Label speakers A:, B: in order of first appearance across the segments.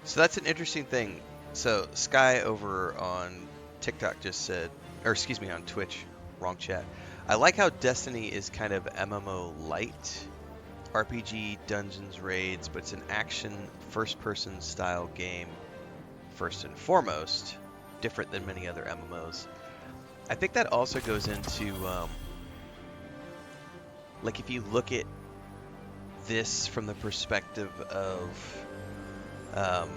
A: So that's an interesting thing. So Sky over on TikTok just said, or excuse me, on Twitch, wrong chat. I like how Destiny is kind of MMO light, RPG, dungeons, raids, but it's an action first-person style game first and foremost, different than many other MMOs. I think that also goes into like if you look at this from the perspective of um,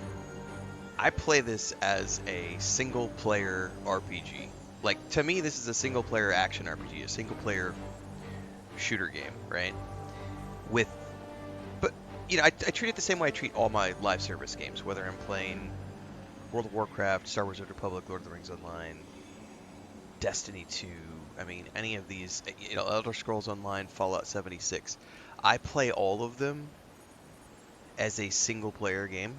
A: I play this as a single player RPG. Like to me, this is a single player action RPG, a single player shooter game, right? With, but I treat it the same way I treat all my live service games, whether I'm playing World of Warcraft, Star Wars: Old Republic, Lord of the Rings Online, Destiny 2. I mean, any of these, Elder Scrolls Online, Fallout 76. I play all of them as a single player game.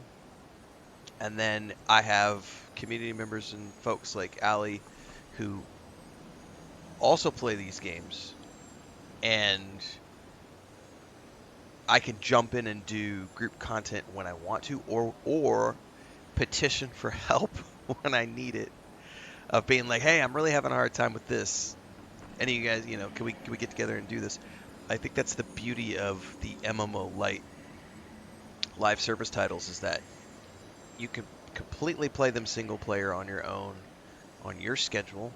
A: And then I have community members and folks like Ali who also play these games, and I can jump in and do group content when I want to, or petition for help when I need it. Of being like, hey, I'm really having a hard time with this. Any of you guys, can we get together and do this? I think that's the beauty of the MMO light live service titles, is that you can completely play them single player on your own, on your schedule,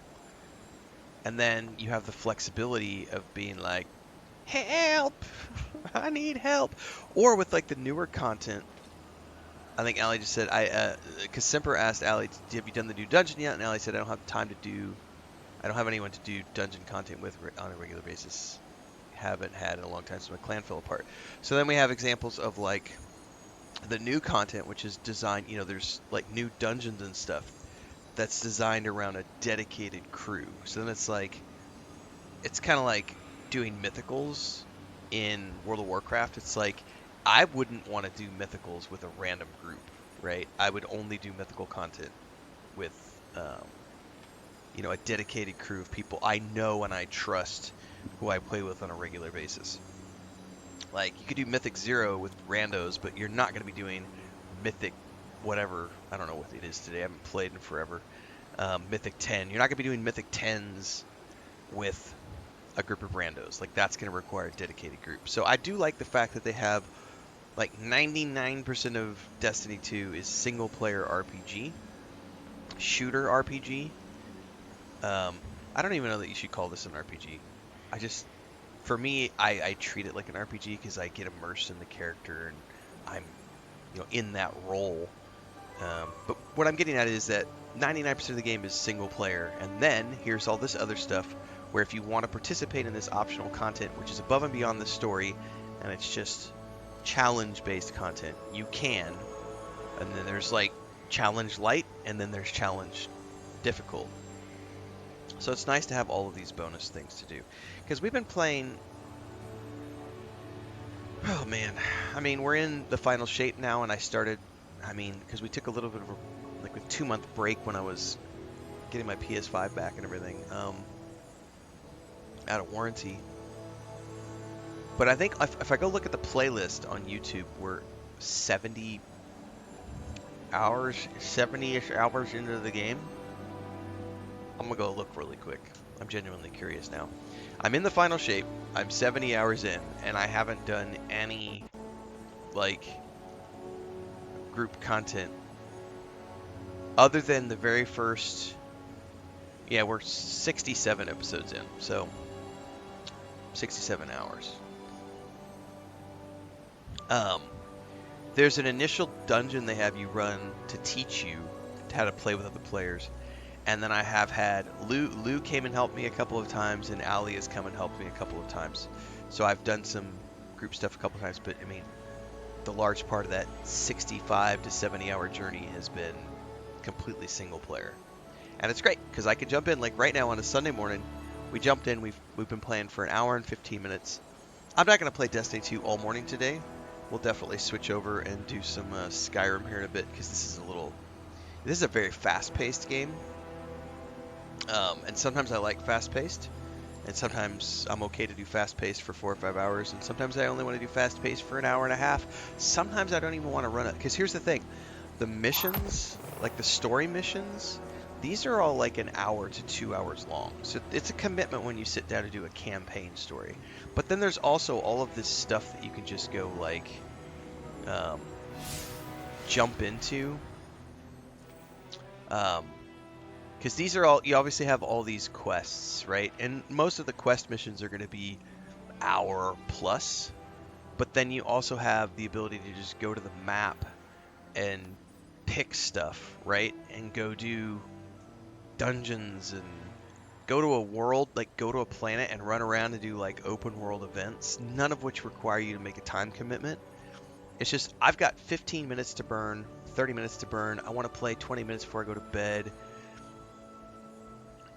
A: and then you have the flexibility of being like, help, I need help. Or with like the newer content, I think Ali just said, because Simper asked Ali, have you done the new dungeon yet? And Ali said, I don't have time to do, I don't have anyone to do dungeon content with on a regular basis. Haven't had in a long time since my clan fell apart. So then we have examples of like the new content, which is designed, there's like new dungeons and stuff that's designed around a dedicated crew. So then it's kind of like doing mythicals in World of Warcraft. It's like I wouldn't want to do mythicals with a random group, right? I would only do mythical content with, a dedicated crew of people I know and I trust, who I play with on a regular basis. Like you could do Mythic 0 with randos, but you're not going to be doing Mythic whatever. I don't know what it is today. I haven't played in forever. Mythic 10. You're not going to be doing Mythic 10s with a group of randos. Like that's going to require a dedicated group. So I do like the fact that they have like 99% of Destiny 2 is single player RPG, shooter RPG. I don't even know that you should call this an RPG. For me, I treat it like an RPG because I get immersed in the character and I'm, in that role. But what I'm getting at is that 99% of the game is single player, and then here's all this other stuff where if you want to participate in this optional content, which is above and beyond the story, and it's just challenge-based content, you can. And then there's like challenge light, and then there's challenge difficult. So it's nice to have all of these bonus things to do. Because we've been playing... Oh, man. I mean, we're in the final shape now, and I started... because we took a little bit of a 2-month break when I was getting my PS5 back and everything. Out of warranty. But I think if I go look at the playlist on YouTube, we're 70 hours, 70-ish hours into the game. I'm going to go look really quick. I'm genuinely curious now. I'm in the final shape. I'm 70 hours in, and I haven't done any, group content other than the very first... Yeah, we're 67 episodes in, so 67 hours. There's an initial dungeon they have you run to teach you how to play with other players. And then I have had Lou came and helped me a couple of times, and Ali has come and helped me a couple of times. So I've done some group stuff a couple of times, but I mean, the large part of that 65 to 70 hour journey has been completely single player. And it's great because I can jump in like right now on a Sunday morning. We jumped in, we've been playing for an hour and 15 minutes. I'm not going to play Destiny 2 all morning today. We'll definitely switch over and do some Skyrim here in a bit because this is a very fast-paced game. And sometimes I like fast-paced, and sometimes I'm okay to do fast-paced for 4 or 5 hours, and sometimes I only want to do fast-paced for an hour and a half. Sometimes I don't even want to run it, because here's the thing. the missions, like the story missions, these are all like an hour to 2 hours long. So it's a commitment when you sit down to do a campaign story. But then there's also all of this stuff that you can just go like um, jump into. Because these are all, you obviously have all these quests, right? And most of the quest missions are going to be hour plus. But then you also have the ability to just go to the map and pick stuff, right? And go do dungeons and go to a world, like go to a planet and run around and do like open world events, none of which require you to make a time commitment. It's just, I've got 15 minutes to burn, 30 minutes to burn. I want to play 20 minutes before I go to bed,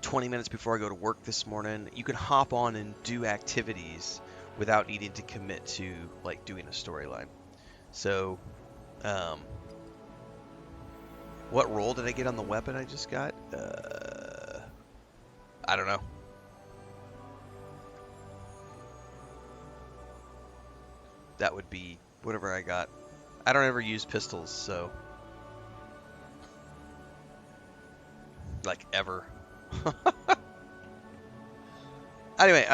A: 20 minutes before I go to work this morning. You can hop on and do activities without needing to commit to like doing a storyline. So, what roll did I get on the weapon I just got? I don't know. That would be whatever I got. I don't ever use pistols, so like ever. Anyway,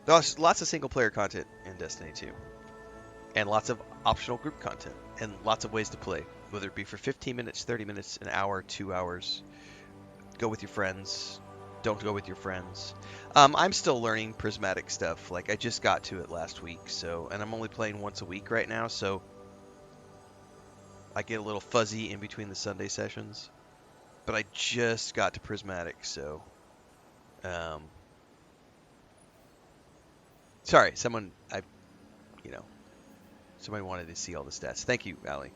A: there's lots of single player content in Destiny 2, and lots of optional group content, and lots of ways to play, whether it be for 15 minutes, 30 minutes, an hour, 2 hours. Go with your friends. Don't go with your friends. I'm still learning prismatic stuff. Like I just got to it last week, so, and I'm only playing once a week right now, so I get a little fuzzy in between the Sunday sessions. But I just got to prismatic, so sorry, you know, somebody wanted to see all the stats. Thank you, Allie.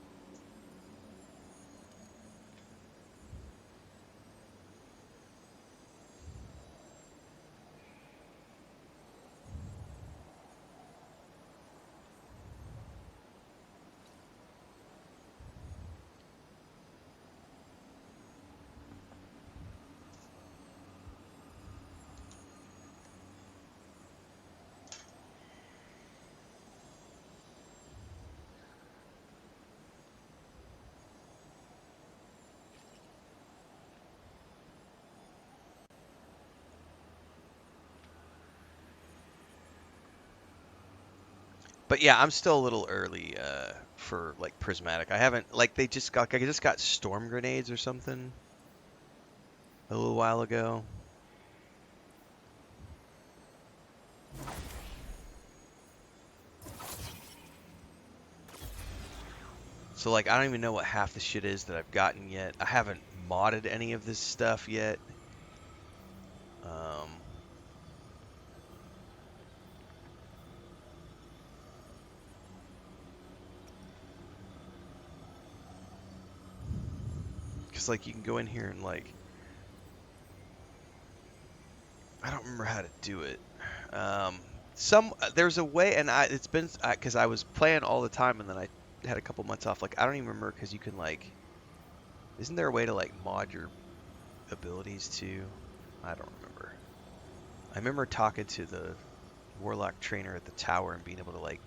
A: But yeah, I'm still a little early for like prismatic. I haven't like I just got storm grenades or something a little while ago. So like I don't even know what half the shit is that I've gotten yet. I haven't modded any of this stuff yet. Um, Cause like you can go in here and like I don't remember how to do it. There's a way, and it's been because I was playing all the time, and then I had a couple months off. Like I don't even remember because you can like, isn't there a way to like mod your abilities too? I don't remember. I remember talking to the warlock trainer at the tower and being able to like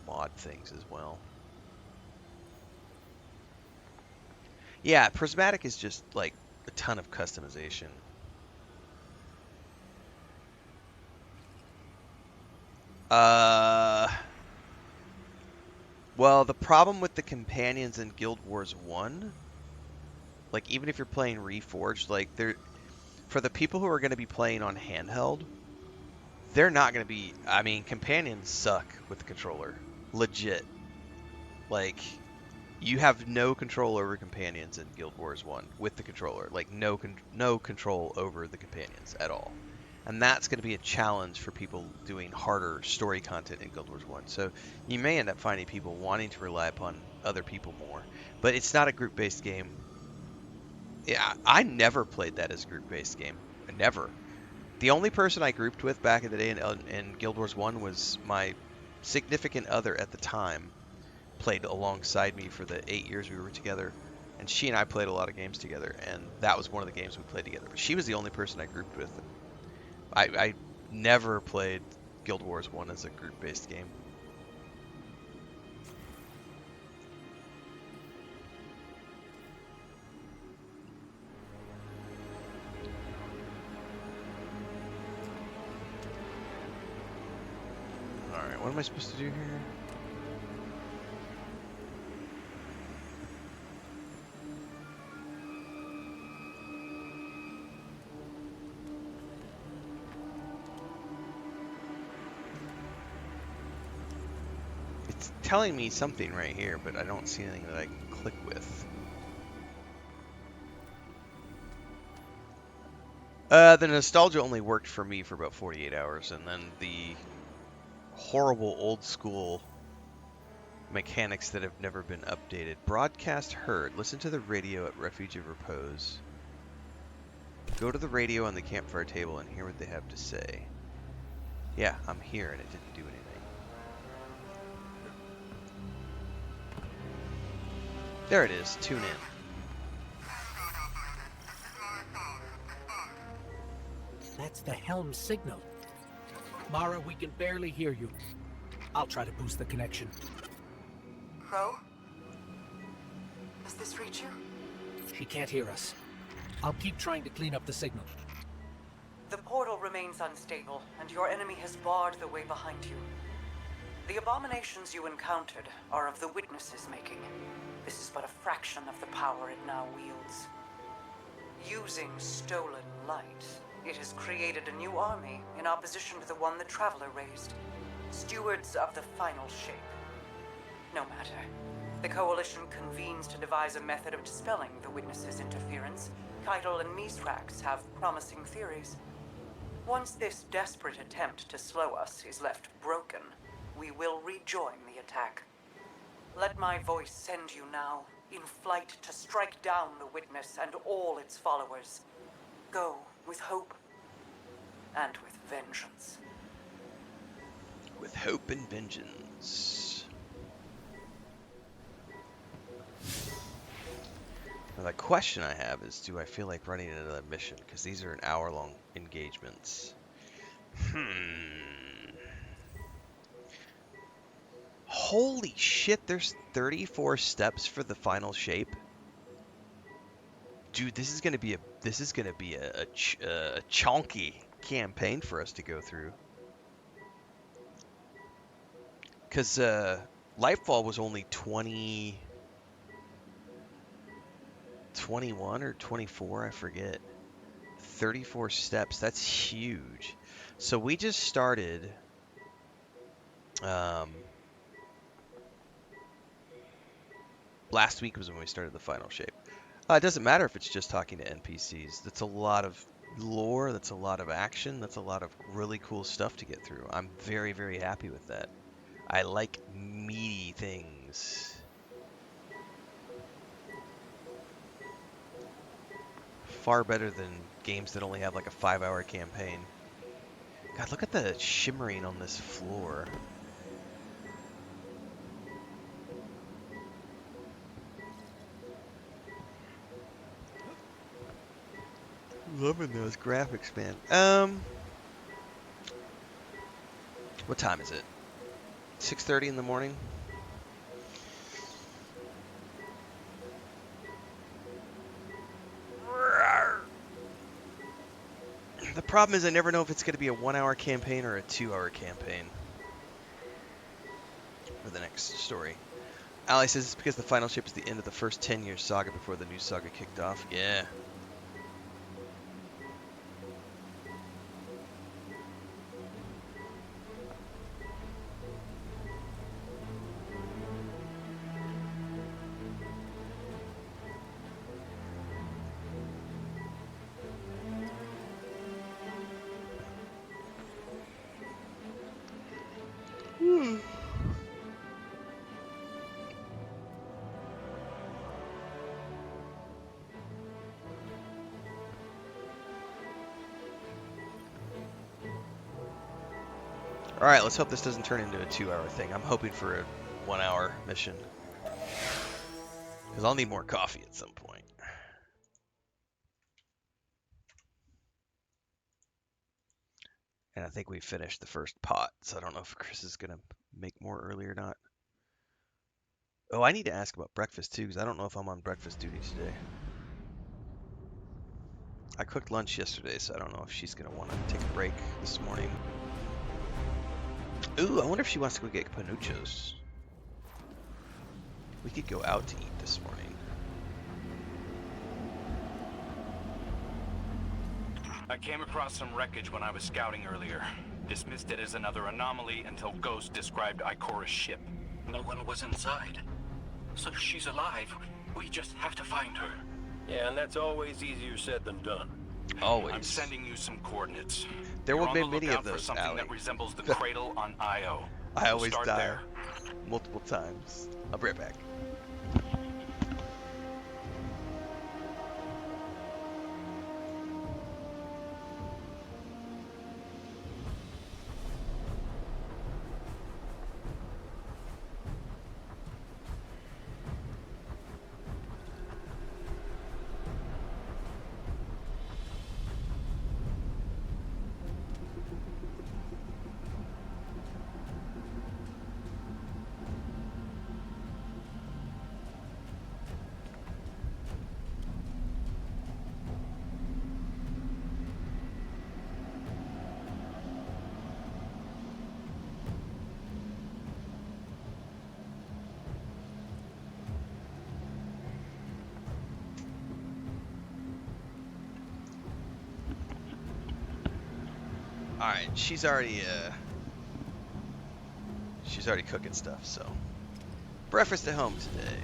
A: mod things as well. Yeah, prismatic is just like a ton of customization. Uh, well, the problem with the companions in Guild Wars 1, like even if you're playing Reforged, like they're for the people who are going to be playing on handheld, they're not going to be, I mean, companions suck with the controller. Legit. Like you have no control over companions in Guild Wars 1 with the controller. Like no control over the companions at all. And that's going to be a challenge for people doing harder story content in Guild Wars 1. So you may end up finding people wanting to rely upon other people more. But it's not a group-based game. Yeah, I never played that as a group-based game. Never. The only person I grouped with back in the day in Guild Wars 1 was my significant other at the time. Played alongside me for the 8 years we were together. And she and I played a lot of games together. And that was one of the games we played together. But she was the only person I grouped with. I never played Guild Wars 1 as a group-based game. Alright, what am I supposed to do here? It's telling me something right here, but I don't see anything that I can click with. The nostalgia only worked for me for about 48 hours, and then the horrible old school mechanics that have never been updated. Broadcast heard. Listen to the radio at Refuge of Repose. Go to the radio on the campfire table and hear what they have to say. Yeah, I'm here and it didn't do anything. There it is. Tune in.
B: That's the helm signal. Mara, we can barely hear you. I'll try to boost the connection.
C: Crow? Does this reach you?
B: She can't hear us. I'll keep trying to clean up the signal.
C: The portal remains unstable, and your enemy has barred the way behind you. The abominations you encountered are of the Witness's making. This is but a fraction of the power it now wields. Using stolen light, it has created a new army in opposition to the one the Traveler raised. Stewards of the final shape. No matter. The Coalition convenes to devise a method of dispelling the Witness's interference. Keitel and Misrax have promising theories. Once this desperate attempt to slow us is left broken, we will rejoin the attack. Let my voice send you now, in flight to strike down the Witness and all its followers. Go with hope and with vengeance.
A: With hope and vengeance. Now the question I have is, do I feel like running another mission? Because these are an hour-long engagements. Holy shit, there's 34 steps for the final shape. Dude, this is gonna be a chonky campaign for us to go through. Cause Lightfall was only 21 or 24, I forget. 34 steps, that's huge. So we just started last week was when we started the final shape. It doesn't matter if it's just talking to NPCs. That's a lot of lore, that's a lot of action, that's a lot of really cool stuff to get through. I'm very, very happy with that. I like meaty things. Far better than games that only have like a 5-hour campaign. God, look at the shimmering on this floor. Loving those graphics, man. What time is it? 6:30 in the morning? The problem is I never know if it's going to be a 1-hour campaign or a 2-hour campaign for the next story. Ali says it's because the final ship is the end of the first 10-year saga before the new saga kicked off. Yeah. Alright, let's hope this doesn't turn into a 2-hour thing. I'm hoping for a 1-hour mission. Because I'll need more coffee at some point. And I think we finished the first pot, so I don't know if Chris is going to make more early or not. Oh, I need to ask about breakfast too, because I don't know if I'm on breakfast duty today. I cooked lunch yesterday, so I don't know if she's going to want to take a break this morning. Ooh, I wonder if she wants to go get panuchos. We could go out to eat this morning.
D: I came across some wreckage when I was scouting earlier. Dismissed it as another anomaly until Ghost described Ikora's ship.
B: No one was inside. So she's alive. We just have to find her.
E: Yeah, and that's always easier said than done.
A: Always.
D: I'm sending you some coordinates.
A: There
D: You're
A: will
D: on
A: be
D: the
A: many
D: lookout
A: of
D: for
A: those,
D: something
A: Allie.
D: that resembles the cradle on Io.
A: I
D: We'll
A: always
D: start
A: die
D: there.
A: multiple times. I'll be right back. Alright, she's already cooking stuff, so breakfast at home today.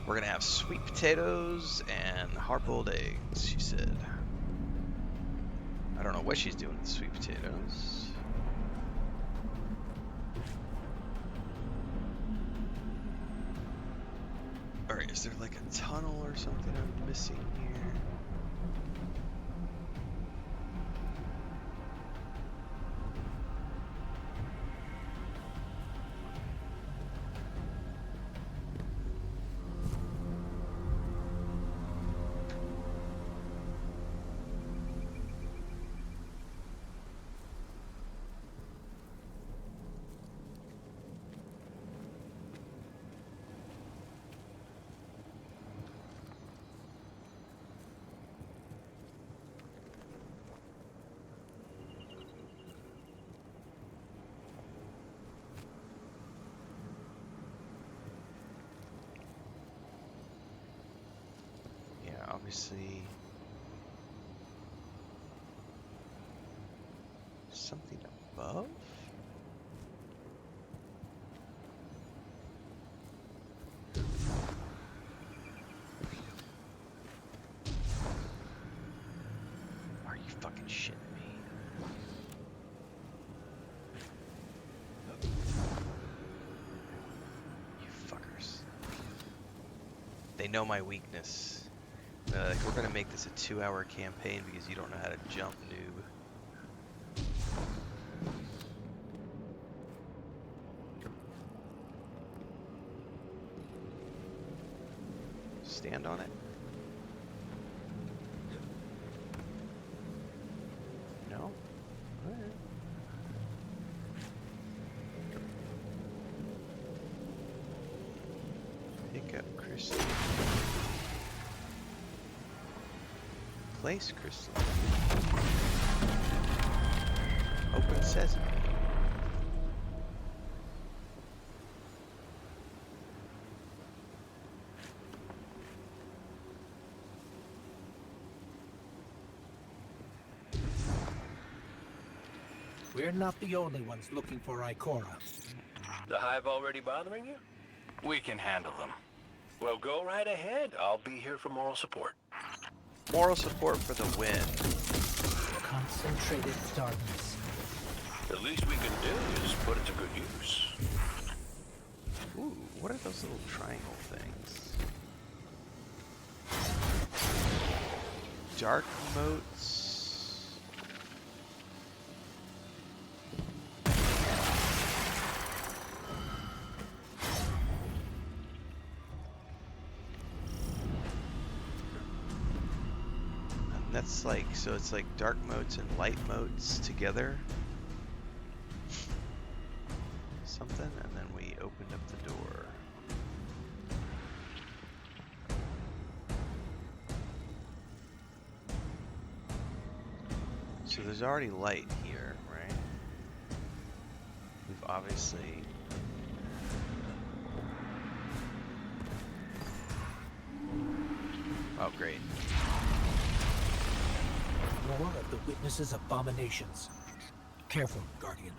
A: We're gonna have sweet potatoes and hard-boiled eggs, she said. I don't know what she's doing with the sweet potatoes. Alright, is there like a tunnel or something I'm missing here? Obviously, something above? Are you fucking shitting me? You fuckers. They know my weakness. Like, we're gonna make this a 2-hour campaign because you don't know how to jump, noob. Stand on it. No? Alright. Pick up crystal. Place crystal. Open sesame.
B: We're not the only ones looking for Ikora.
E: The hive already bothering you?
D: We can handle them.
E: Well, go right ahead. I'll be here for moral support.
A: Moral support for the win.
B: Concentrated darkness.
E: The least we can do is put it to good use.
A: Ooh, what are those little triangle things? Dark motes. That's like, so it's like dark motes and light motes together. Something, and then we opened up the door. So there's already light here, right? We've obviously... Oh, great.
B: More of the witness's abominations. Careful, Guardian.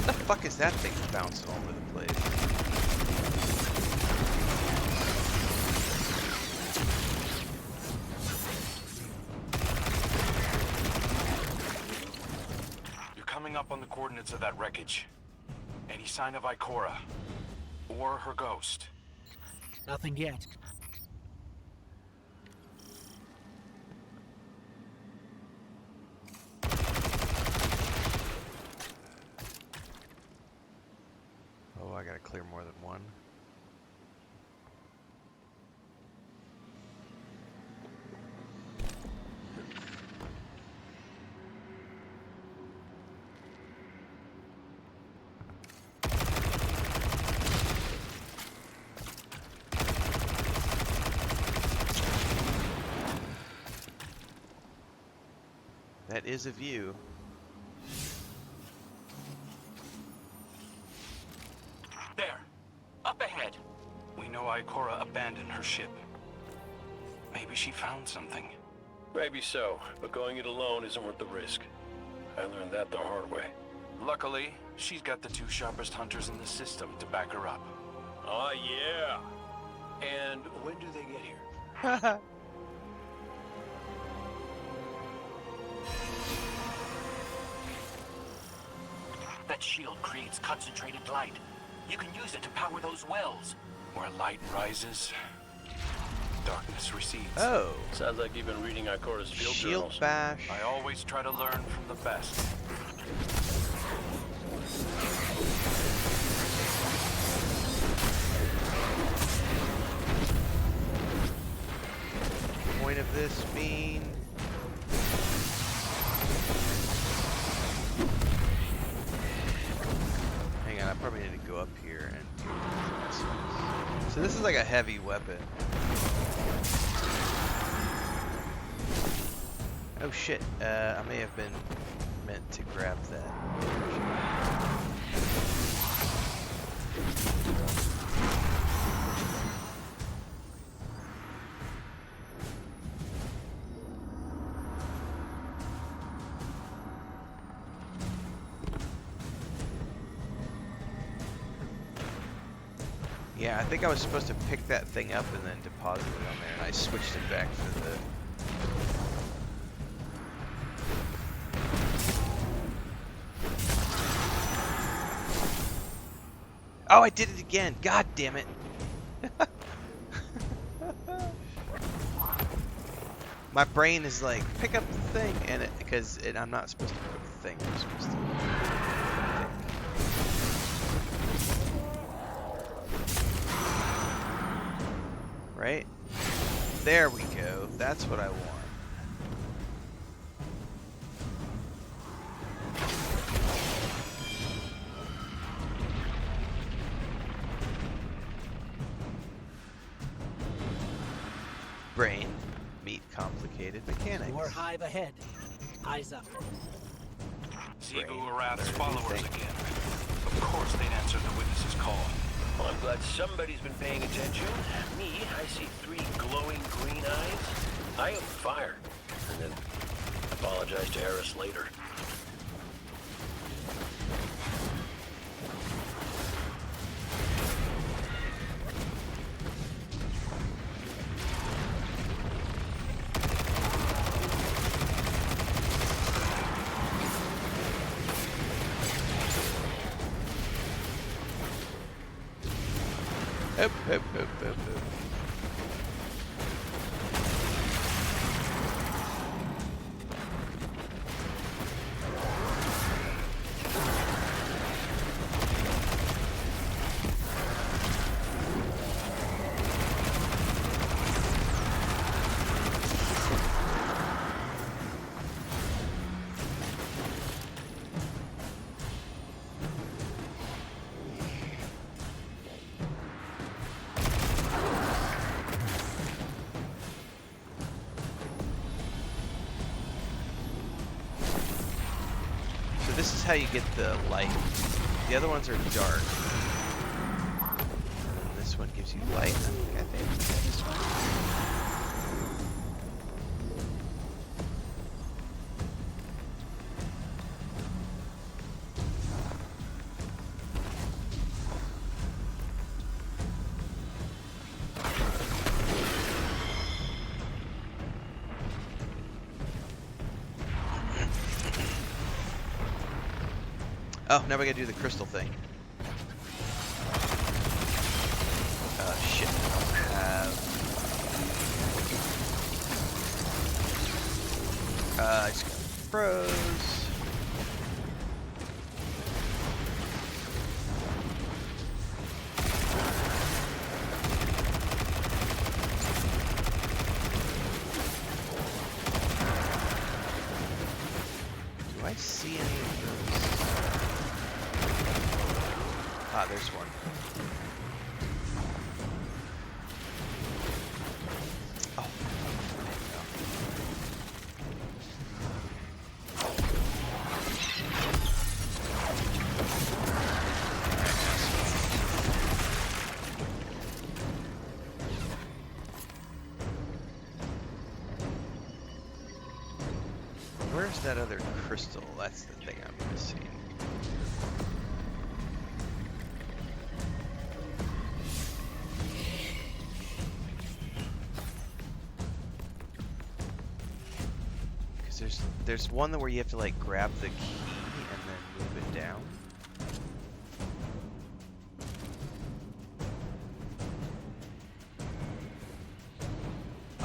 A: What the fuck is that thing bouncing all over the place?
D: You're coming up on the coordinates of that wreckage. Any sign of Ikora? Or her ghost?
B: Nothing yet.
A: Oh, I gotta clear more than one. That is a view.
D: There! Up ahead! We know Ikora abandoned her ship. Maybe she found something.
E: Maybe so, but going it alone isn't worth the risk. I learned that the hard way.
D: Luckily, she's got the 2 sharpest hunters in the system to back her up.
E: Oh, yeah! And when do they get here?
B: That shield creates concentrated light. You can use it to power those wells.
D: Where light rises, darkness recedes.
A: Oh,
E: Sounds like you've been reading Ikora's field
A: shield
E: journals.
A: bash.
D: I always try to learn from the best.
A: Point of this being... Hang on, I probably need to go up here and do this. So this is like a heavy weapon. Oh shit, I may have been meant to grab that. Yeah, I think I was supposed to pick that thing up and then deposit it on there, and I switched it back for the... Oh, I did it again! God damn it! My brain is like, pick up the thing, and I'm not supposed to pick up the thing. I'm supposed to. Right? There we go. That's what I want. Brain, meet complicated mechanics.
B: More hive ahead. Eyes up.
D: Zivu Arath's followers again. Of course they'd answer the witness's call.
E: Well, I'm glad somebody's been paying attention. Me, I see 3 glowing green eyes. I am fire. And then apologize to Eris later.
A: Hop, hop, hop, hop, hop. this is how you get the light. The other ones are dark. And this one gives you light. I think this one. Oh, now we gotta do the crystal thing. Shit. I don't have... I just got froze. Do I see any of those? Ah, there's one. Oh. Where's that other crystal? That's the thing I'm missing. There's one where you have to like grab the key and then move it down.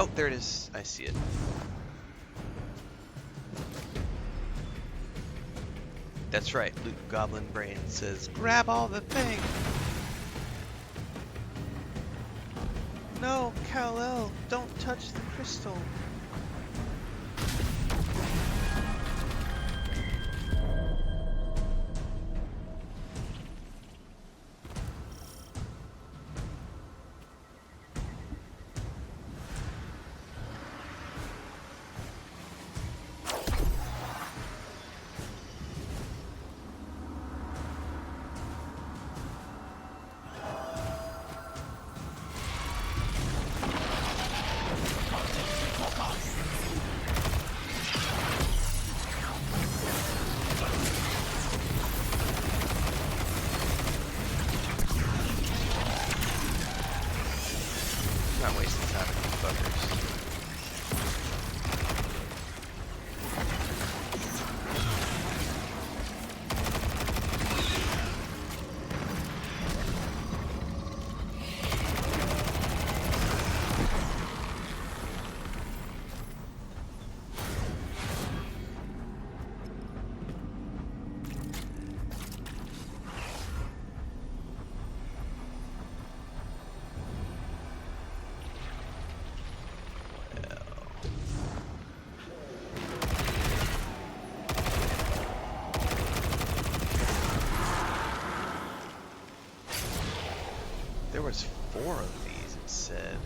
A: Oh, there it is. I see it. That's right. Luke Goblin Brain says, grab all the things. No, Kal-El, don't touch the crystal. Not wasting time with these fuckers. There was 4 of these, it said.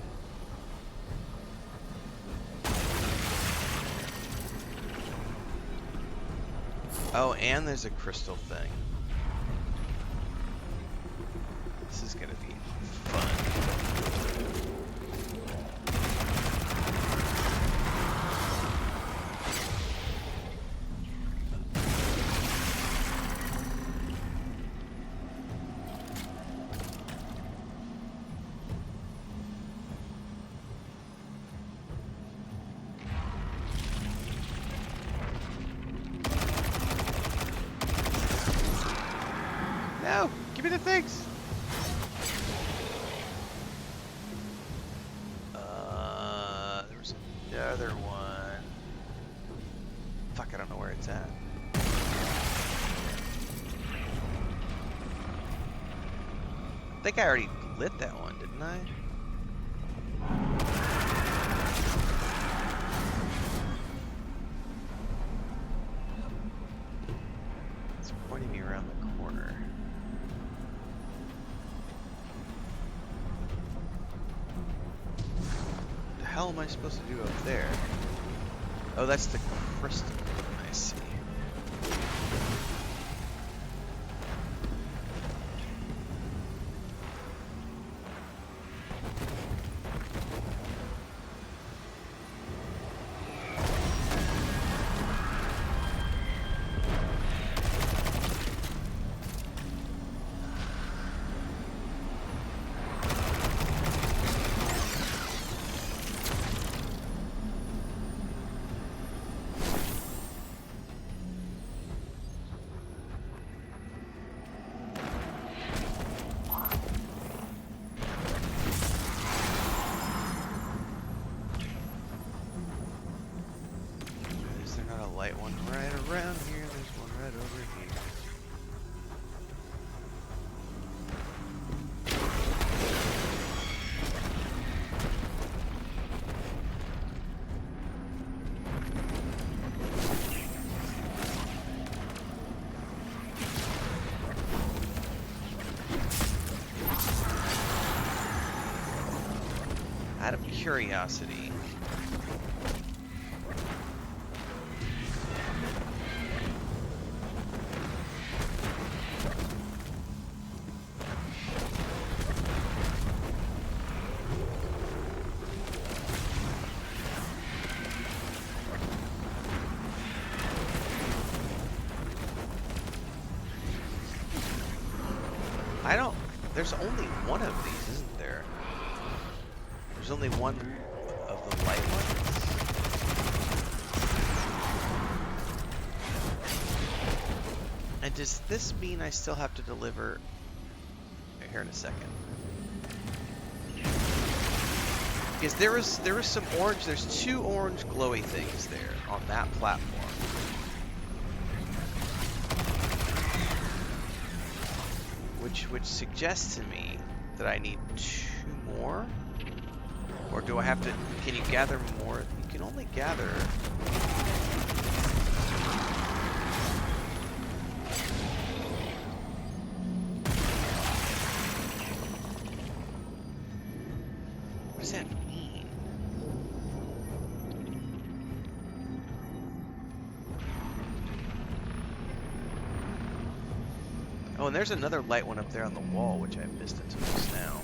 A: Oh, and there's a crystal thing. This is gonna be fun. No! Give me the things! There was another one. Fuck, I don't know where it's at. I think I already lit that one, didn't I? It's pointing me around the corner. What the hell am I supposed to do up there? Oh, that's the crystal. I see. one right around here. There's one right over here. Out of curiosity, there's only one of these, isn't there? There's only one of the light ones. And does this mean I still have to deliver here in a second? Because there is some orange, there's 2 orange glowy things there on that platform. Which suggests to me that I need 2 more? Or do I have to, can you gather more? You can only gather... What does that mean? Oh, and there's another light one up there on the wall, which I missed until just now.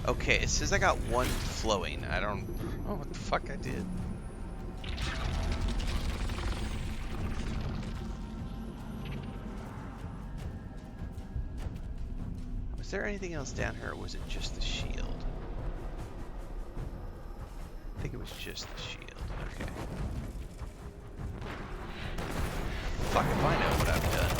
A: Okay, it says I got 1 flowing. I don't know what the fuck I did. Was there anything else down here, or was it just the shield? I think it was just the shield. Okay. Fuck if I know what I've done.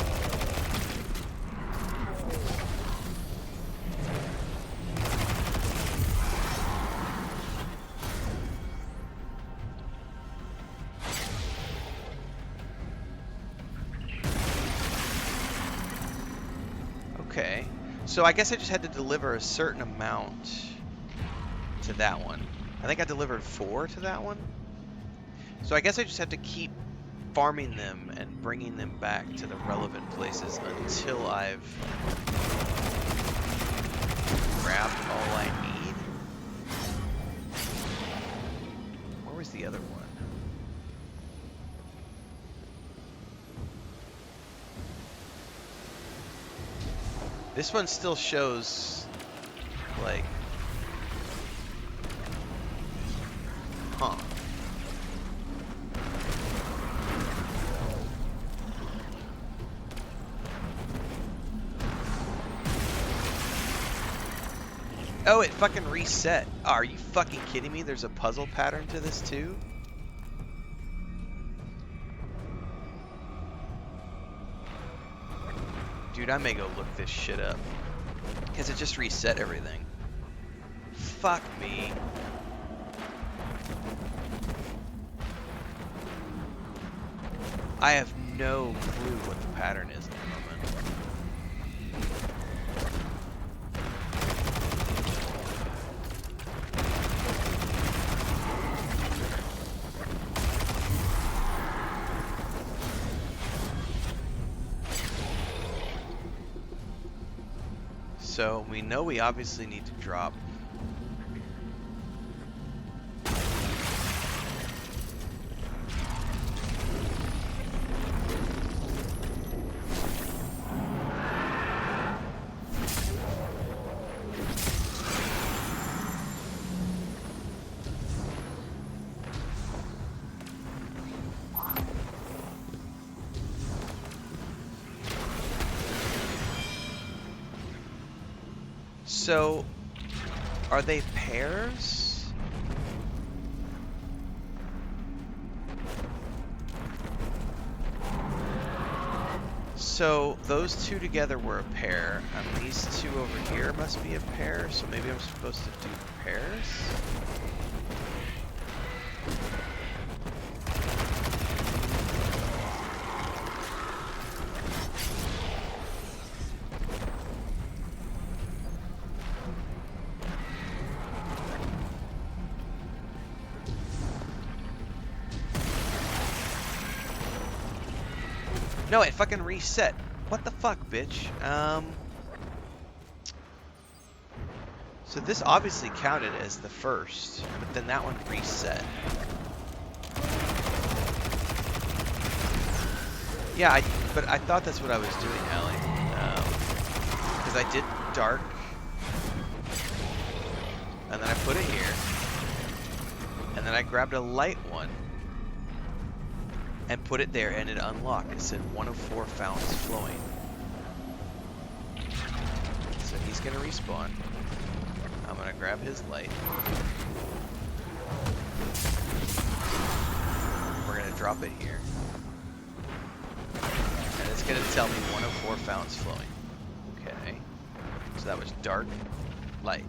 A: Okay. So I guess I just had to deliver a certain amount to that one. I think I delivered 4 to that one. So I guess I just have to keep farming them and bringing them back to the relevant places until I've grabbed all I need. Where was the other one? This one still shows, like, huh. Oh, it fucking reset. Oh, are you fucking kidding me? There's a puzzle pattern to this too? Dude, I may go look this shit up. Because it just reset everything. Fuck me. I have no clue what the pattern is at the moment. So we know we obviously need to drop. So, are they pairs? So those two together were a pair, and these two over here must be a pair, so maybe I'm supposed to do pairs? No, it fucking reset. What the fuck, bitch? So this obviously counted as the first, but then that one reset. Yeah, but I thought that's what I was doing, Allie. Because I did dark, and then I put it here, and then I grabbed a light one, and put it there, and it unlocked. It said 1 of 4 fountains flowing. So he's gonna respawn. I'm gonna grab his light. We're gonna drop it here. And it's gonna tell me 1 of 4 fountains flowing. Okay. So that was dark, light.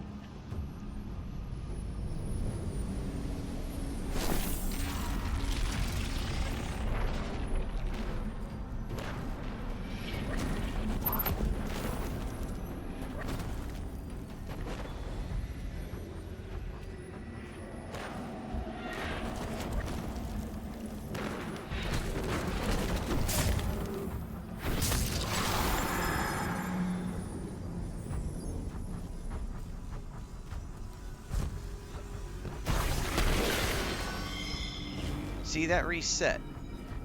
A: See, that reset.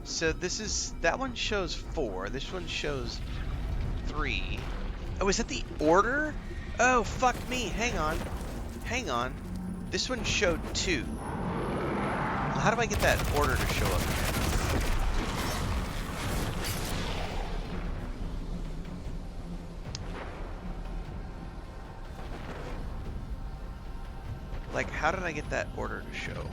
A: So this is, that one shows 4, this one shows 3. Oh, is that the order? Oh, fuck me, hang on. Hang on. This one showed 2. Well, how do I get that order to show up again? Like, how did I get that order to show?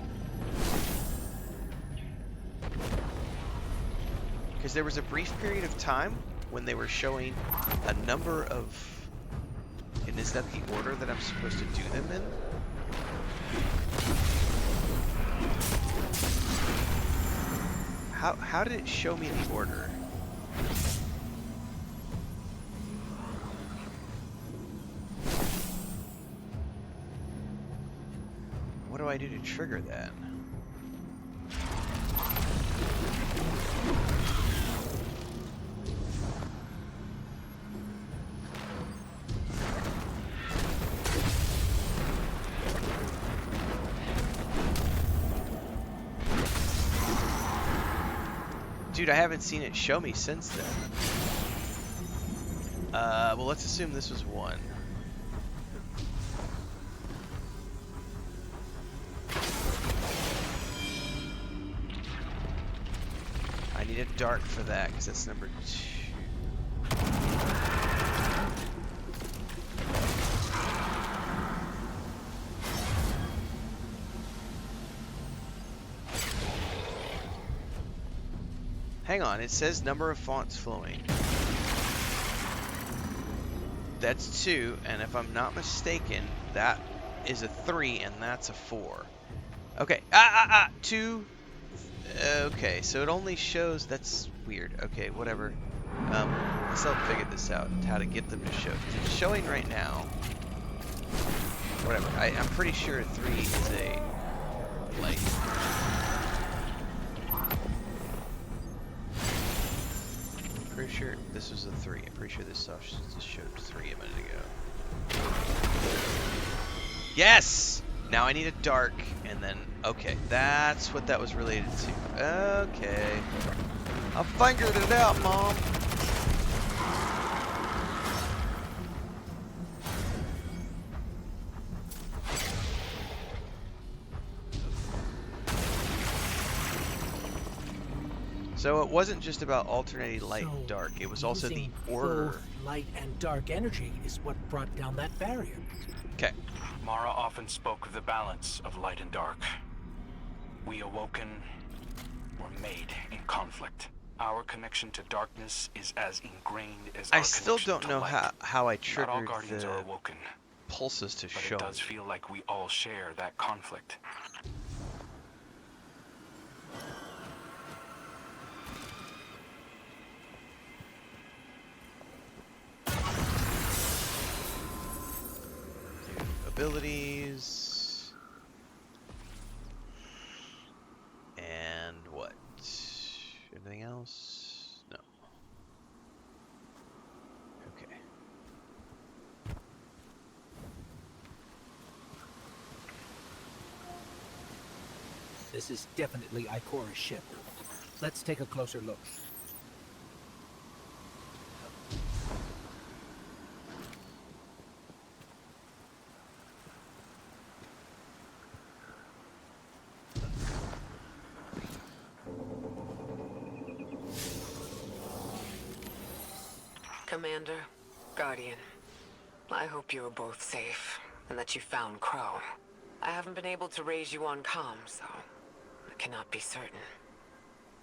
A: Because there was a brief period of time when they were showing a number of... And is that the order that I'm supposed to do them in? How did it show me the order? What do I do to trigger that? Dude, I haven't seen it show me since then. Well, let's assume this was 1. I need a dark for that, because that's number 2. Hang on, it says number of fonts flowing. That's 2, and if I'm not mistaken, that is a 3, and that's a 4. Okay, 2. Okay, so it only shows, that's weird. Okay, whatever. I still haven't figured this out, how to get them to show. It's showing right now. Whatever, I'm pretty sure 3 is a light. Pretty sure this was a 3. I'm pretty sure this stuff just showed 3 a minute ago. Yes! Now I need a dark, and then, okay, that's what that was related to. Okay. I figured it out, Mom. So it wasn't just about alternating light and dark, it was also the
B: using
A: order.
B: both light and dark energy is what brought down that barrier.
A: Okay.
D: Mara often spoke of the balance of light and dark. We awoken were made in conflict. Our connection to darkness is as ingrained as
A: I
D: our
A: still
D: connection
A: don't
D: to
A: know
D: light.
A: how I
D: Not all
A: triggered
D: guardians are
A: the
D: awoken,
A: pulses to
D: but
A: show
D: it does
A: me.
D: feel like we all share that conflict.
A: Abilities. And what? Anything else? No. Okay.
B: This is definitely Ikora's ship. Let's take a closer look.
F: Commander, Guardian, I hope you are both safe, and that you found Crow. I haven't been able to raise you on comm, so I cannot be certain.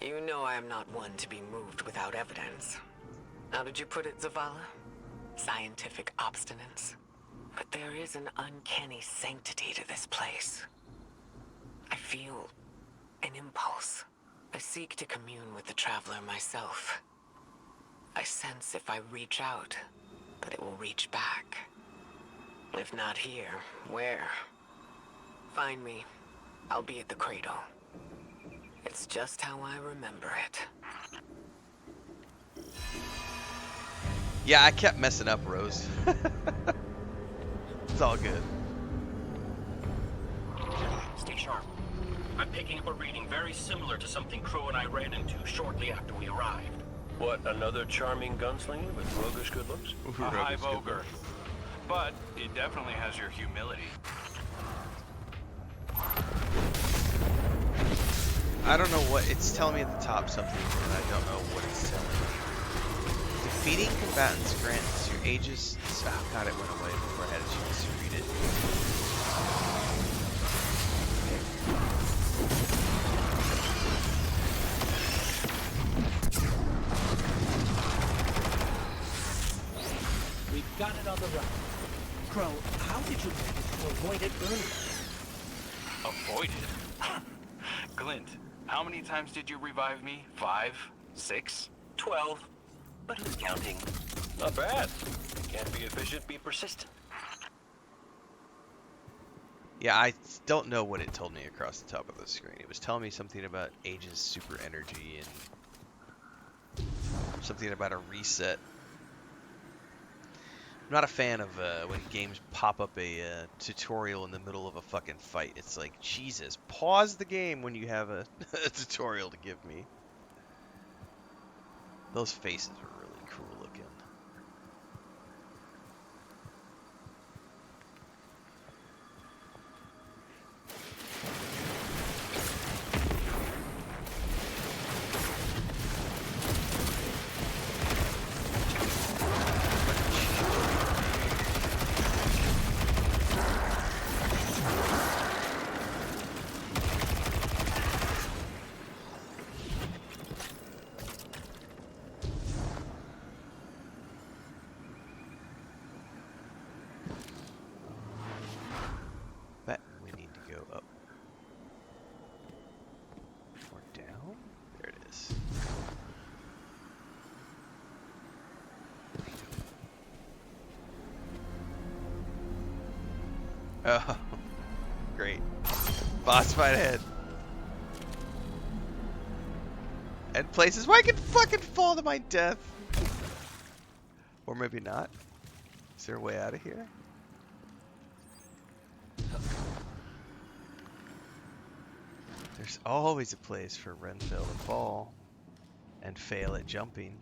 F: You know I am not one to be moved without evidence. How did you put it, Zavala? Scientific obstinance. But there is an uncanny sanctity to this place. I feel an impulse. I seek to commune with the Traveler myself. I sense if I reach out, that it will reach back. If not here, where? Find me. I'll be at the cradle. It's just how I remember it.
A: Yeah, I kept messing up, Rose. It's all good.
E: Stay sharp. I'm picking up a reading very similar to something Crow and I ran into shortly after we arrived. What, another charming gunslinger with roguish good looks?
D: A hive ogre. But it definitely has your humility.
A: I don't know what it's telling me at the top something, and I don't know what it's telling me. Defeating combatants grants your ages. Oh god, it went away before I had a chance to read it.
B: We've got it on the run. Crow, how did you manage to avoid it earlier?
D: Avoid it? Glint, how many times did you revive me? 5? 6?
E: 12. But who's counting? Not bad. Can't be efficient, be persistent.
A: Yeah, I don't know what it told me across the top of the screen. It was telling me something about Aegis super energy and something about a reset. I'm not a fan of when games pop up a tutorial in the middle of a fucking fight. It's like, Jesus, pause the game when you have a, a tutorial to give me. Those faces were really cool looking. Oh, great. Boss fight ahead. And places where I can fucking fall to my death. Or maybe not. Is there a way out of here? There's always a place for Renfail to fall and fail at jumping.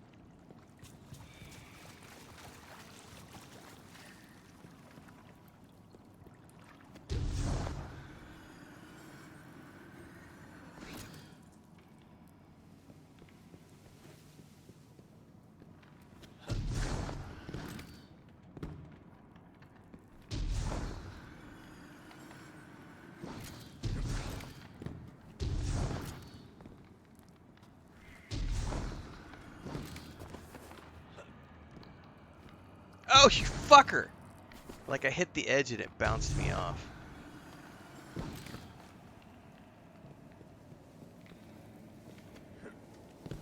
A: Oh, you fucker! Like I hit the edge and it bounced me off.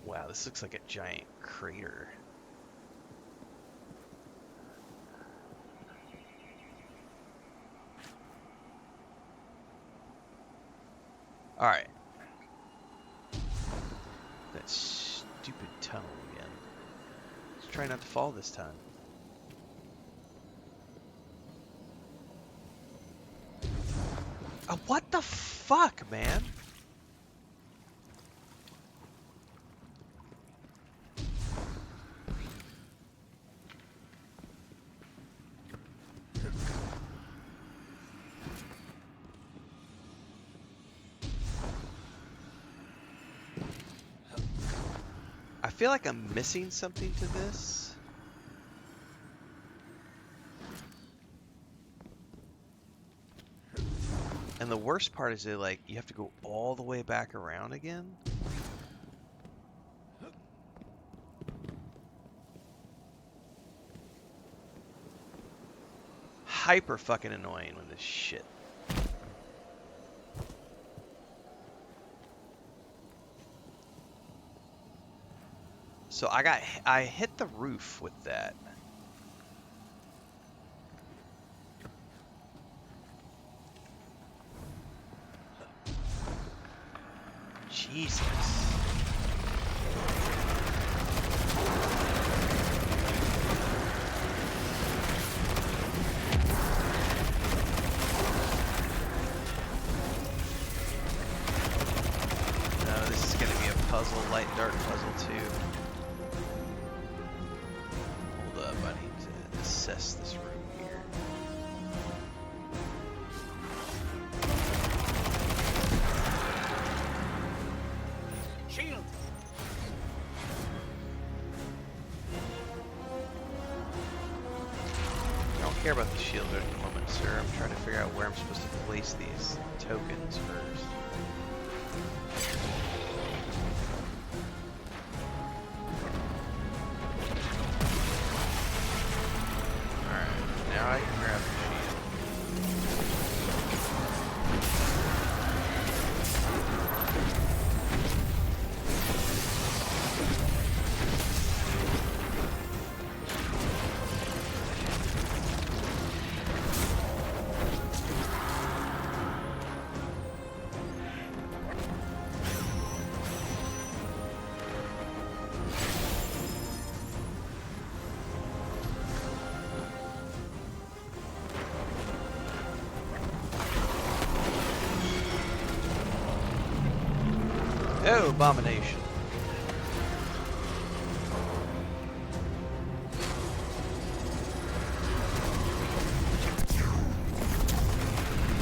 A: Wow, this looks like a giant crater. Alright. That stupid tunnel again. Let's try not to fall this time. Oh, what the fuck, man? I feel like I'm missing something to this. And the worst part is that, like, you have to go all the way back around again. Hyper fucking annoying with this shit. So I hit the roof with that. Jesus. No, this is gonna be a puzzle, light dark puzzle too. Hold up, I need to assess this room here.
B: Shield!
A: I don't care about the shield at the moment, sir. I'm trying to figure out where I'm supposed to place these tokens first. Alright, now I can grab the shield. Oh, abomination.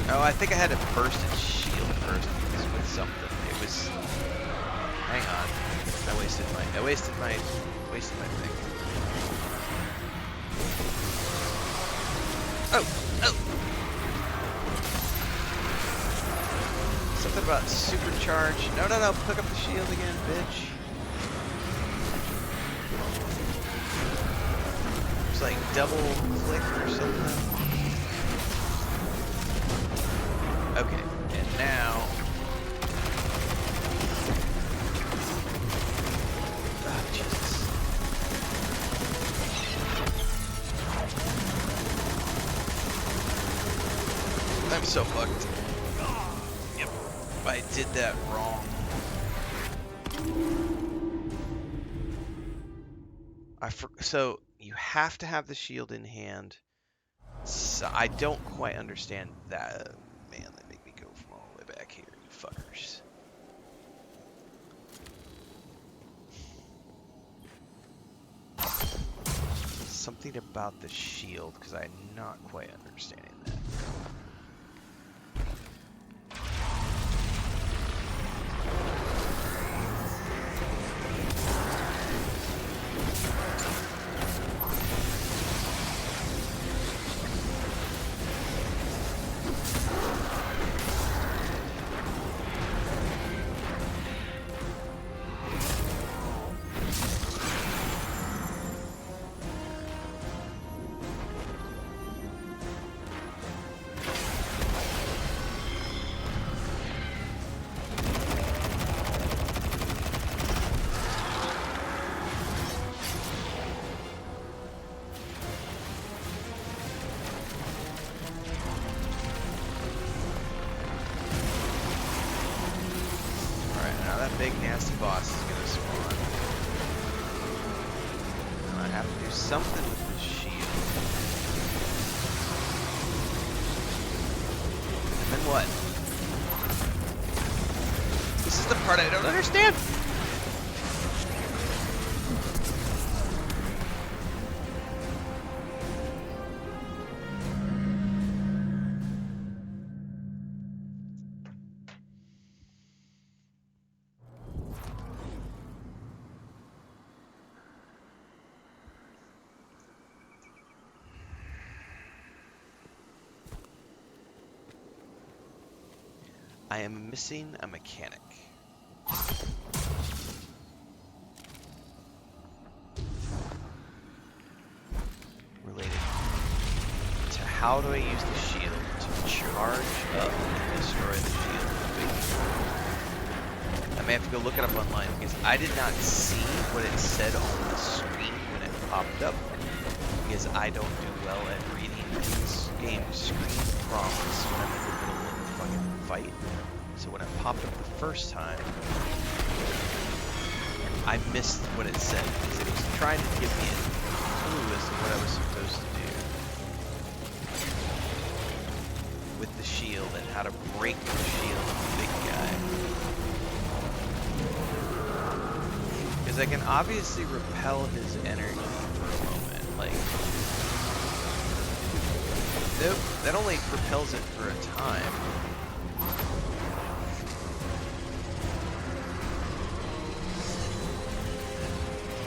A: Oh, I think I had to burst its shield first with something. It was. Hang on. I wasted my thing. Oh, oh. Something about supercharge. No, pick up the shield again, bitch. It's like double click or something. Okay, and now. Oh, Jesus. I'm so fucked. Yep, I did that wrong. So you have to have the shield in hand. So I don't quite understand that. Man, that made me go from all the way back here, you fuckers. Something about the shield, because I'm not quite understanding that. nasty boss is gonna spawn. And I have to do something with this shield. And then what? This is the part I don't understand. I am missing a mechanic. Related to how do I use the shield to charge up and destroy the shield? I may have to go look it up online because I did not see what it said on the screen when it popped up, because I don't do well at reading this game's screen prompts when I'm in the middle of a fucking fight. So when it popped up the first time, I missed what it said because it was trying to give me a clue as to what I was supposed to do with the shield and how to break the shield of the big guy. Because I can obviously repel his energy for a moment. Like, nope, that only repels it for a time.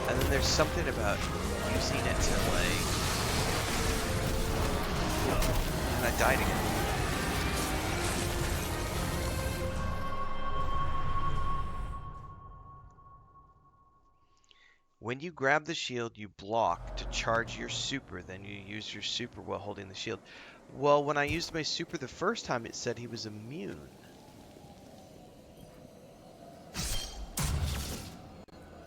A: And then there's something about using it to, like... And I died again. When you grab the shield, you block to charge your super. Then you use your super while holding the shield. Well, when I used my super the first time, it said he was immune.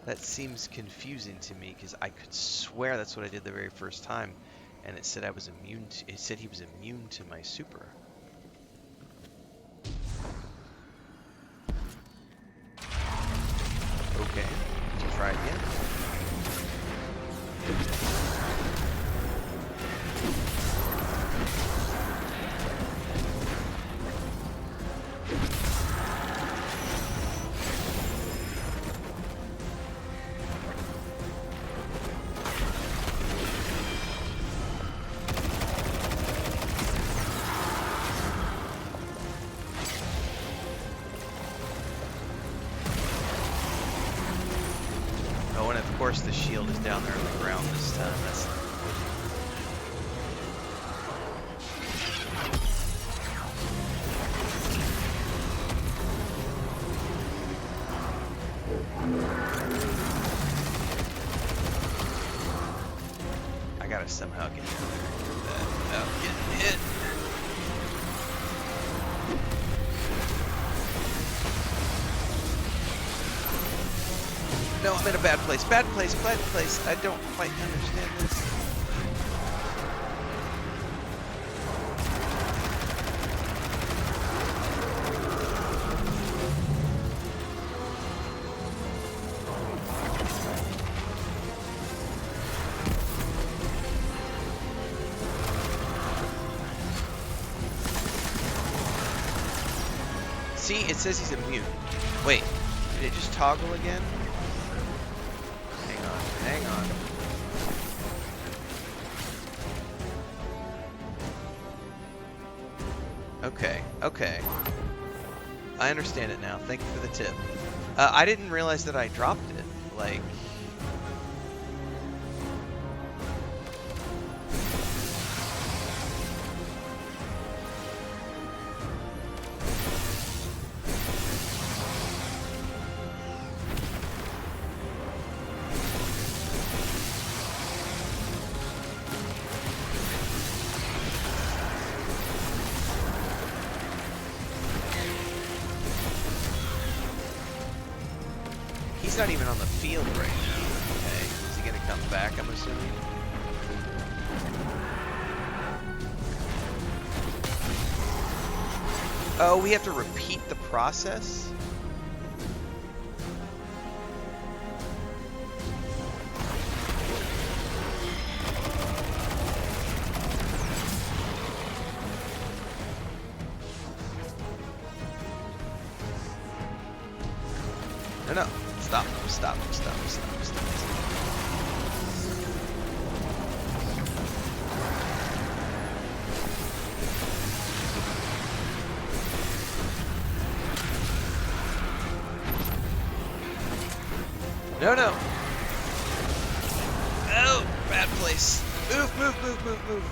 A: That seems confusing to me because I could swear that's what I did the very first time, and it said I was immune to, it said he was immune to my super. Okay, let's try again. Oh, and of course the shield is down there on the ground this time. That's... I gotta somehow get down there without getting hit. No, I'm in a bad place. Bad place, bad place. I don't quite understand this. See, it says he's immune. Wait, did it just toggle again? Hang on. Okay. I understand it now. Thank you for the tip. I didn't realize that I dropped it. Like... He's not even on the field right now. Okay, is he gonna come back, I'm assuming? Oh, we have to repeat the process? no. Stop. Stop. Stop. Stop. Stop. No, no. Oh, bad place. Move, move, move, move, move.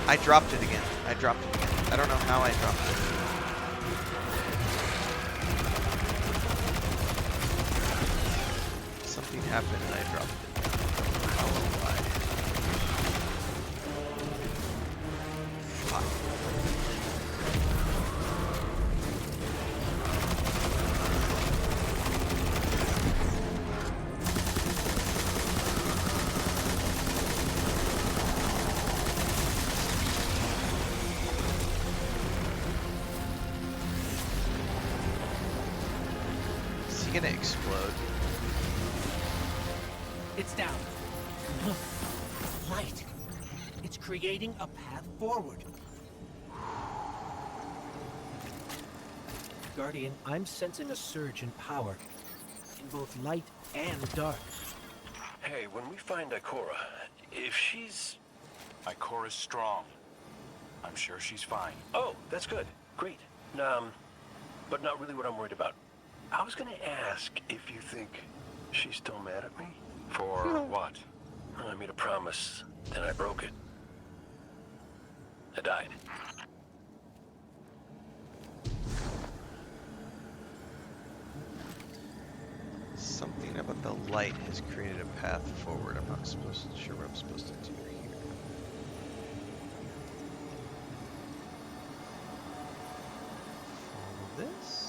A: I dropped it again. I dropped it again. I don't know how I dropped it. Something happened and I dropped it. I don't know why. Fuck. Is he gonna explode?
B: It's down. Look. Light. It's creating a path forward. Guardian, I'm sensing a surge in power. In both light and dark.
E: Hey, when we find Ikora, if she's...
D: Ikora's strong. I'm sure she's fine.
E: Oh, that's good. Great. But not really what I'm worried about. I was gonna ask if you think she's still mad at me?
D: For what?
E: I made a promise, then I broke it. I died.
A: Something about the light has created a path forward. I'm not sure what I'm supposed to do here. Follow this.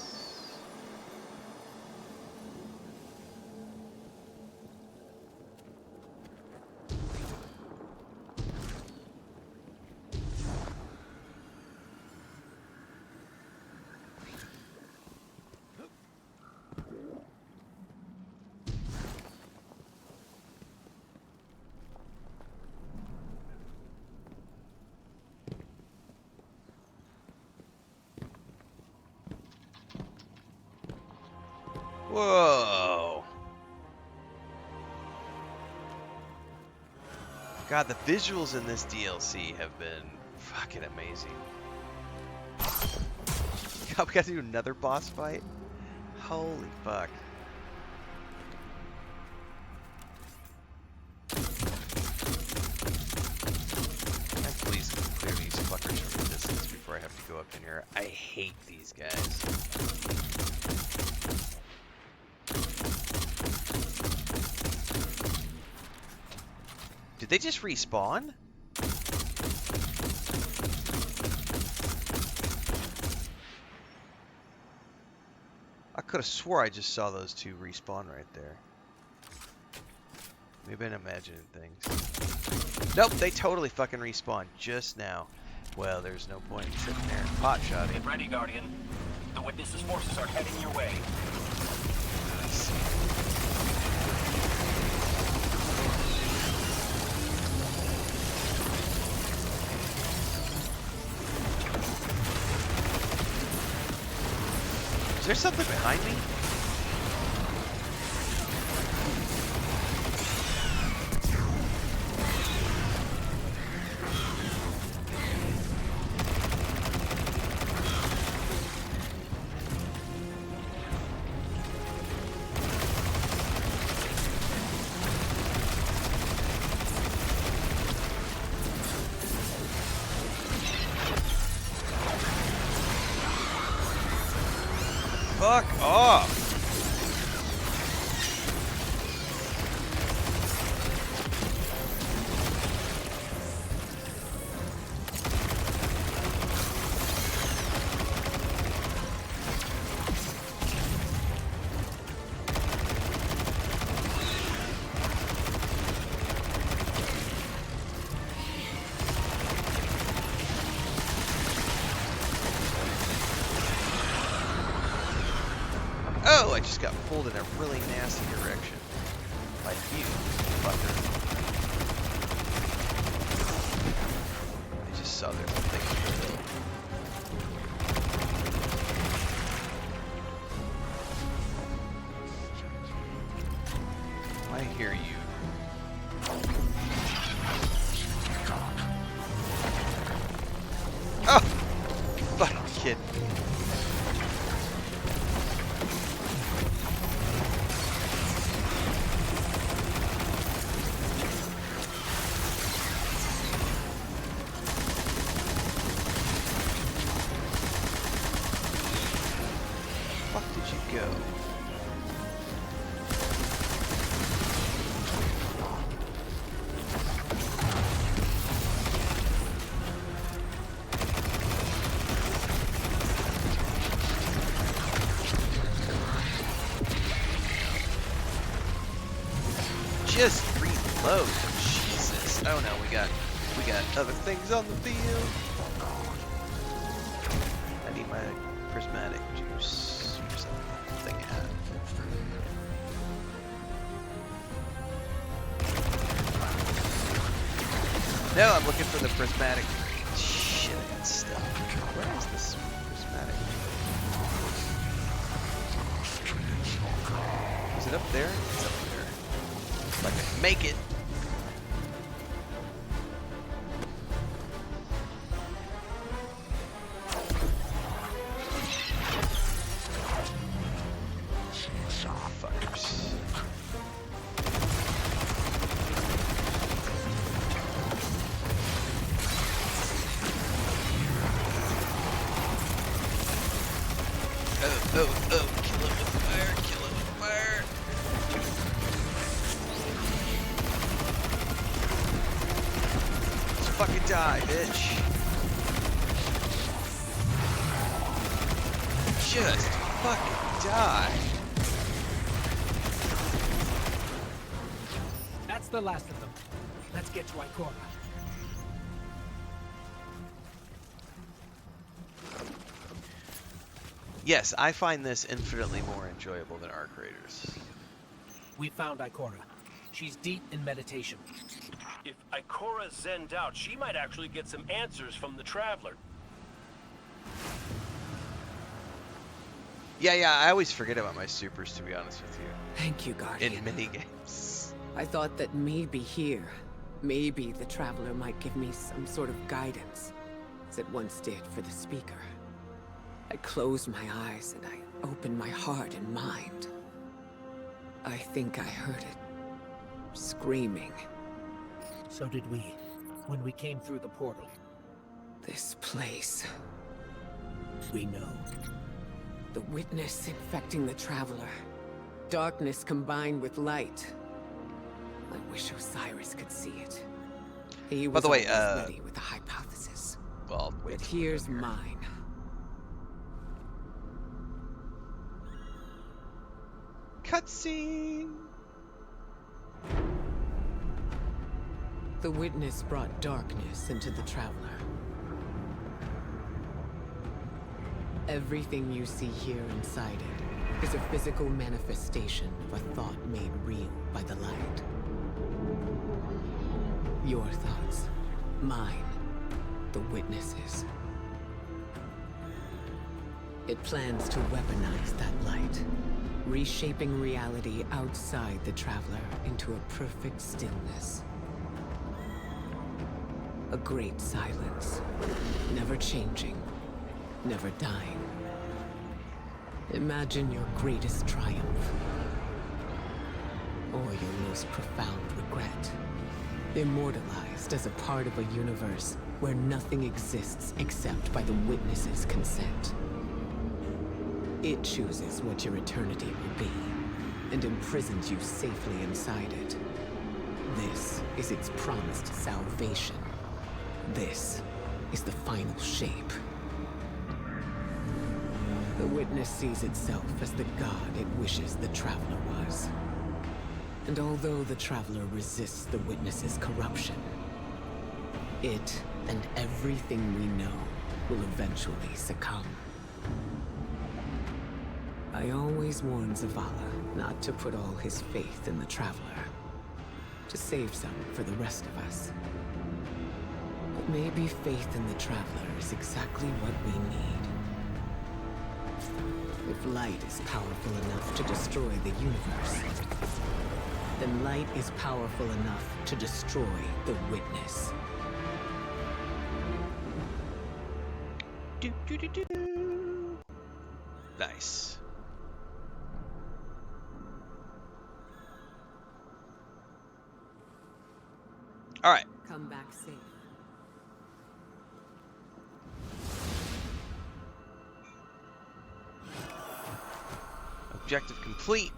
A: Whoa. God, the visuals in this DLC have been fucking amazing. God, we gotta do another boss fight? Holy fuck. And please clear these fuckers from a distance before I have to go up in here. I hate these guys. Did they just respawn? I could have swore I just saw those two respawn right there. Maybe I'm imagining things. Nope, they totally fucking respawned just now. Well, there's no point in sitting there and pot shotting.
D: Get ready, Guardian. The Witness's forces are heading your way.
A: Is there something behind me? Fuck off! Oh, I just got pulled in a really nasty direction by you, fucker. I just saw there's a thing. just reload. Jesus. Oh no, we got other things on the field. I need my prismatic juice. Where's that thing at? No, I'm looking for the prismatic shit stuff. Where is this prismatic? Is it up there? It's up there. If I can make it. Fuckers. Oh, kill it with fire, kill it with fire. Just fucking die, bitch. Just fucking die.
B: That's the last of them. Let's get to Ikora.
A: Yes, I find this infinitely more enjoyable than Arc Raiders.
B: We found Ikora. She's deep in meditation.
E: If Ikora zenned out, she might actually get some answers from the Traveler.
A: Yeah, I always forget about my supers, to be honest with you.
G: Thank you, Guardian.
A: In minigames.
G: I thought that maybe here, maybe the Traveler might give me some sort of guidance, as it once did for the Speaker. I closed my eyes and I opened my heart and mind. I think I heard it. Screaming.
B: So did we, when we came through the portal.
G: This place.
B: We know.
G: The witness infecting the Traveler. Darkness combined with light. I wish Osiris could see it. He was
A: By the way,
G: always ready with a hypothesis.
A: Well, wait.
G: But here's mine.
A: Cutscene.
G: The witness brought darkness into the Traveler. Everything you see here inside it is a physical manifestation of a thought made real by the light. Your thoughts, mine, the witness's. It plans to weaponize that light, reshaping reality outside the Traveler into a perfect stillness. A great silence, never changing, never dying. Imagine your greatest triumph, or your most profound regret. Immortalized as a part of a universe where nothing exists except by the witness's consent. It chooses what your eternity will be, and imprisons you safely inside it. This is its promised salvation. This is the final shape. The witness sees itself as the god it wishes the Traveler was. And although the Traveler resists the witness's corruption, it and everything we know will eventually succumb. I always warn Zavala not to put all his faith in the Traveler, to save some for the rest of us. But maybe faith in the Traveler is exactly what we need. If light is powerful enough to destroy the universe, then light is powerful enough to destroy the witness.
A: Nice. All right.
G: Come back safe.
A: Objective complete.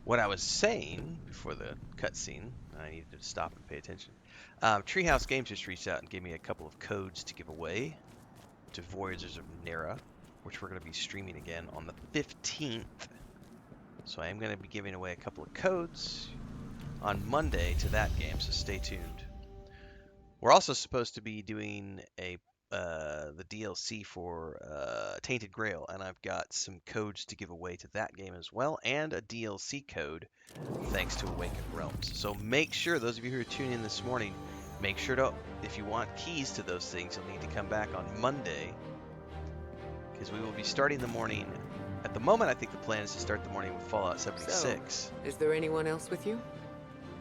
A: What I was saying before the cutscene I needed to stop and pay attention. Treehouse Games just reached out and gave me a couple of codes to give away to Voyagers of Nera, which we're going to be streaming again on the 15th. So I am going to be giving away a couple of codes on Monday to that game, so stay tuned. We're also supposed to be doing the DLC for Tainted Grail, and I've got some codes to give away to that game as well, and a DLC code thanks to Awakened Realms. So make sure, those of you who are tuning in this morning, make sure to, if you want keys to those things, you'll need to come back on Monday, because we will be starting the morning. At the moment, I think the plan is to start the morning with Fallout 76.
G: So, is there anyone else with you?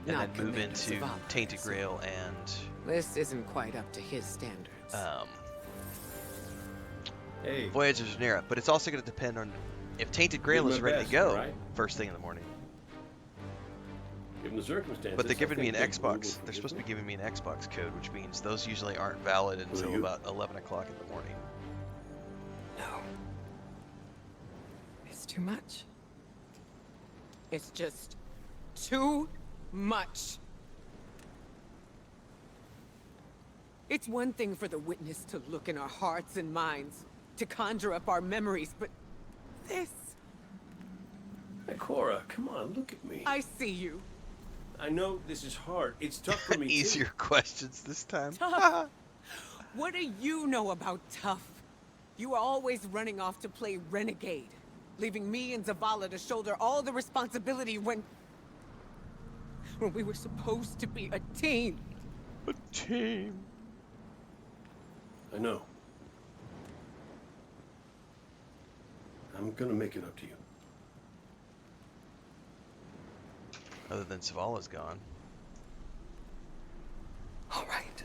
A: And
G: Not
A: then move
G: Commander
A: into
G: Zavala,
A: Tainted
G: so
A: Grail and
G: This isn't quite up to his standards.
H: Hey,
A: Voyagers of Nera. But it's also going to depend on if Tainted Grail
H: Give
A: is
H: my
A: ready
H: best,
A: to go
H: alright?
A: first thing in the morning.
H: given the circumstances.
A: But they're giving me an
H: I think they will
A: Xbox. They're
H: forgive
A: supposed to
H: me.
A: be giving me an Xbox code, which means those usually aren't valid until
H: you?
A: about 11 o'clock in the morning.
G: No. It's too much. It's just too much. It's one thing for the witness to look in our hearts and minds, to conjure up our memories, but this...
H: Hey, Cora, come on, look at me.
G: I see you.
H: I know this is hard. It's tough for me
A: Easier
H: too.
A: questions this time.
G: Tough. What do you know about tough? You are always running off to play renegade, leaving me and Zavala to shoulder all the responsibility when we were supposed to be a team.
A: A team.
H: I know. I'm gonna make it up to you.
A: Other than Zavala's gone.
G: All right.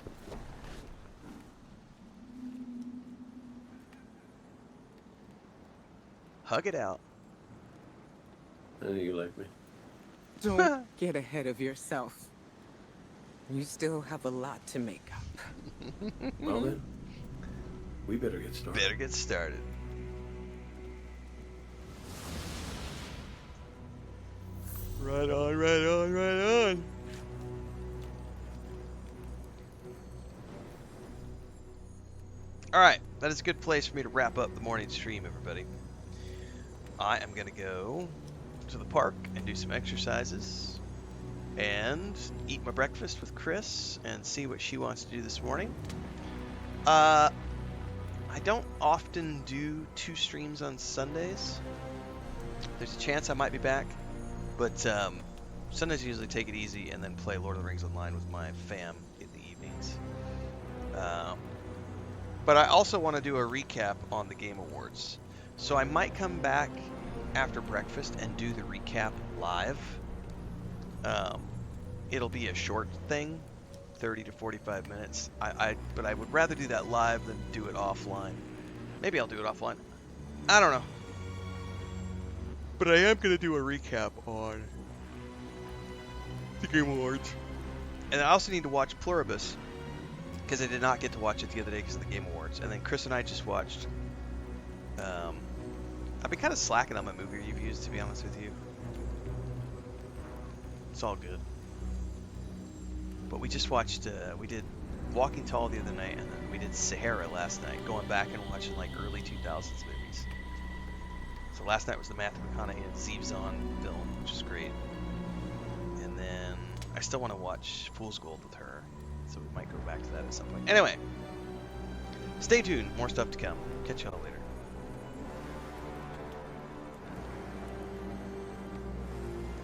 A: Hug it out.
H: I know you like me.
G: Don't get ahead of yourself. You still have a lot to make up.
H: Well then, we better get started.
A: Better get started. Right on, right on, right on. Alright, that is a good place for me to wrap up the morning stream, everybody. I am going to go to the park and do some exercises and eat my breakfast with Chris and see what she wants to do this morning. I don't often do 2 streams on Sundays. There's a chance I might be back, but Sundays I usually take it easy and then play Lord of the Rings Online with my fam in the evenings. But I also want to do a recap on the Game Awards. So I might come back after breakfast and do the recap live. It'll be a short thing, 30 to 45 minutes. But I would rather do that live than do it offline. Maybe I'll do it offline. I don't know. But I am going to do a recap on the Game Awards. And I also need to watch Pluribus, because I did not get to watch it the other day because of the Game Awards. And then Chris and I just watched... I've been kind of slacking on my movie reviews, to be honest with you. It's all good. But we just watched, we did Walking Tall the other night, and then we did Sahara last night, going back and watching like early 2000s movies. So last night was the Matthew McConaughey and Zeev Zahn film, which is great. And then I still want to watch Fool's Gold with her, so we might go back to that at some point. Anyway, stay tuned, more stuff to come. Catch y'all later.